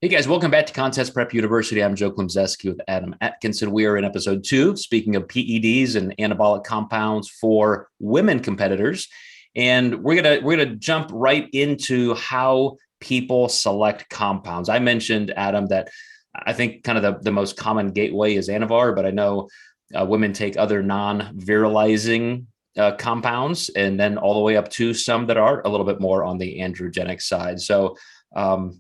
Hey guys, welcome back to Contest Prep University. I'm Joe Klemczewski with Adam Atkinson. We are in episode 2, speaking of PEDs and anabolic compounds for women competitors. And we're gonna jump right into how people select compounds. I mentioned, Adam, that I think kind of the most common gateway is Anavar, but I know women take other non-virilizing compounds, and then all the way up to some that are a little bit more on the androgenic side. So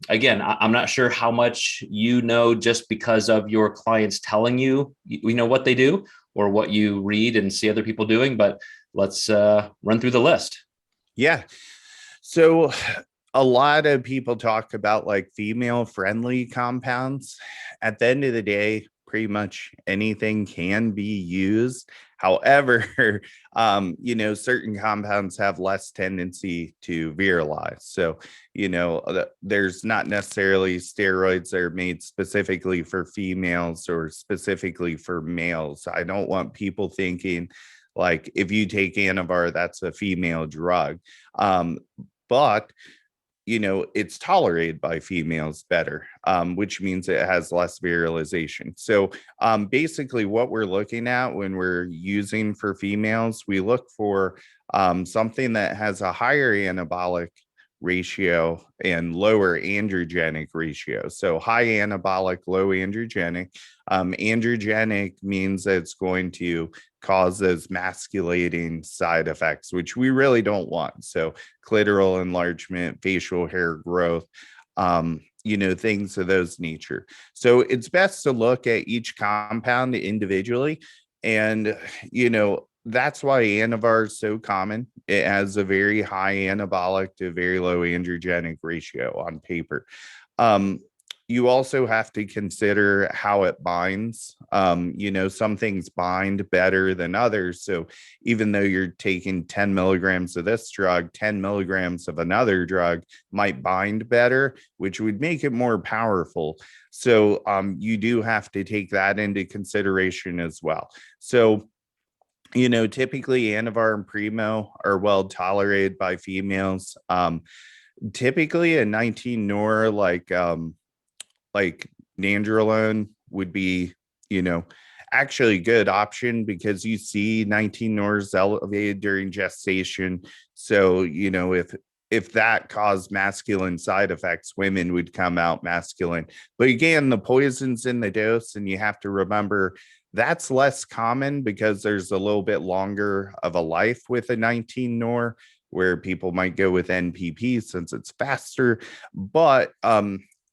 again, I'm not sure how much you know just because of your clients telling you know what they do or what you read and see other people doing, but let's run through the list. Yeah. So a lot of people talk about like female friendly compounds. At the end of the day, pretty much anything can be used. However, certain compounds have less tendency to virilize. So, there's not necessarily steroids that are made specifically for females or specifically for males. I don't want people thinking like if you take Anavar, that's a female drug. But it's tolerated by females better, which means it has less virilization. So basically what we're looking at when we're using for females, we look for something that has a higher anabolic ratio and lower androgenic ratio. So high anabolic, low androgenic. Androgenic means that it's going to cause those masculating side effects, which we really don't want. So clitoral enlargement, facial hair growth, things of those nature. So it's best to look at each compound individually. And, that's why Anavar is so common. It has a very high anabolic to very low androgenic ratio on paper. You also have to consider how it binds. Some things bind better than others. So even though you're taking 10 milligrams of this drug, 10 milligrams of another drug might bind better, which would make it more powerful. So you do have to take that into consideration as well. So typically Anavar and Primo are well tolerated by females. Typically a 19 nor like nandrolone would be, actually a good option because you see 19 nors elevated during gestation. So, if that caused masculine side effects, women would come out masculine. But again, the poison's in the dose, and you have to remember that's less common because there's a little bit longer of a life with a 19 nor, where people might go with NPP since it's faster. But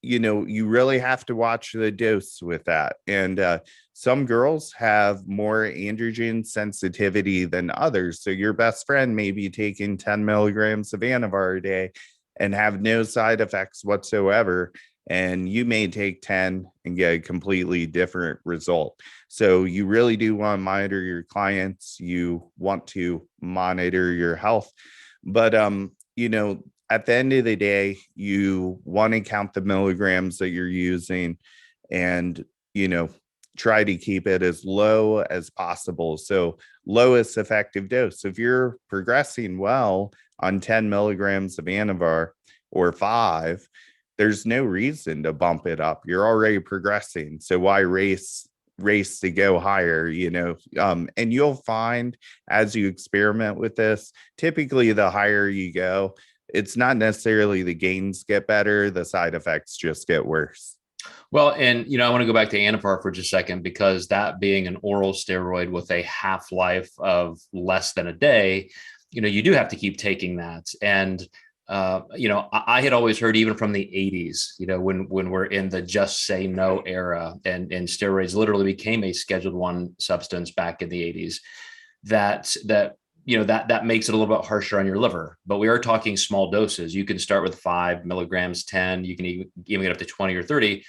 you really have to watch the dose with that. And some girls have more androgen sensitivity than others. So your best friend may be taking 10 milligrams of Anavar a day and have no side effects whatsoever. And you may take 10 and get a completely different result. So you really do want to monitor your clients. You want to monitor your health. But, at the end of the day, you want to count the milligrams that you're using and, try to keep it as low as possible. So lowest effective dose. If you're progressing well on 10 milligrams of Anavar or 5, there's no reason to bump it up. You're already progressing. So why race to go higher, and you'll find as you experiment with this, typically the higher you go, it's not necessarily the gains get better, the side effects just get worse. Well, and I want to go back to Anavar for just a second, because that being an oral steroid with a half-life of less than a day, you do have to keep taking that. And I had always heard, even from the 80s, when we're in the just say no era, and steroids literally became a Scheduled 1 substance back in the 80s, that makes it a little bit harsher on your liver. But we are talking small doses. You can start with 5 milligrams, 10, you can even get up to 20 or 30.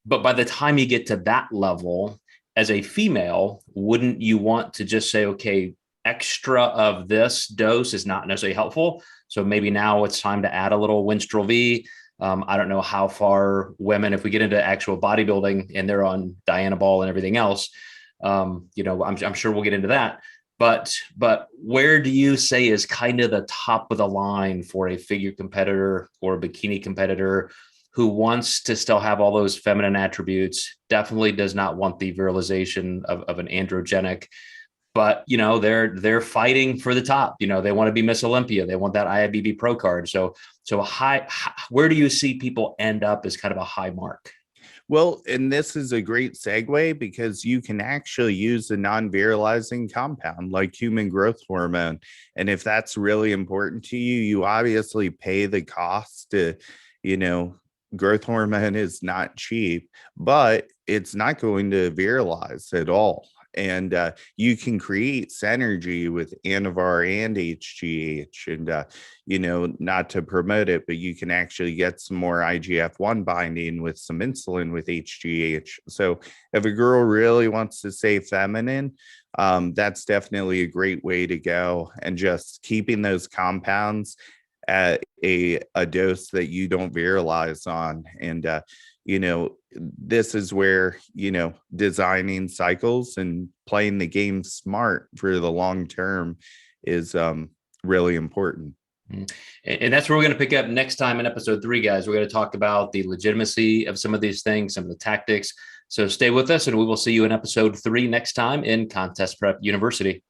But by the time you get to that level, as a female, wouldn't you want to just say, okay, extra of this dose is not necessarily helpful, so maybe now it's time to add a little Winstrol V? I don't know how far women, if we get into actual bodybuilding and they're on Dianabol and everything else, I'm sure we'll get into that. But where do you say is kind of the top of the line for a figure competitor or a bikini competitor who wants to still have all those feminine attributes, definitely does not want the virilization of an androgenic, but they're fighting for the top. They want to be Miss Olympia. They want that IFBB pro card. So where do you see people end up as kind of a high mark? Well, and this is a great segue because you can actually use a non-virilizing compound like human growth hormone. And if that's really important to you, you obviously pay the cost to, growth hormone is not cheap, but it's not going to virilize at all. And you can create synergy with Anavar and HGH, and not to promote it, but you can actually get some more IGF-1 binding with some insulin with HGH. So if a girl really wants to stay feminine, that's definitely a great way to go. And just keeping those compounds at a dose that you don't virilize on. And this is where designing cycles and playing the game smart for the long term is really important. And that's where we're going to pick up next time in episode 3, guys. We're going to talk about the legitimacy of some of these things, some of the tactics. So stay with us, and we will see you in episode 3 next time in Contest Prep University.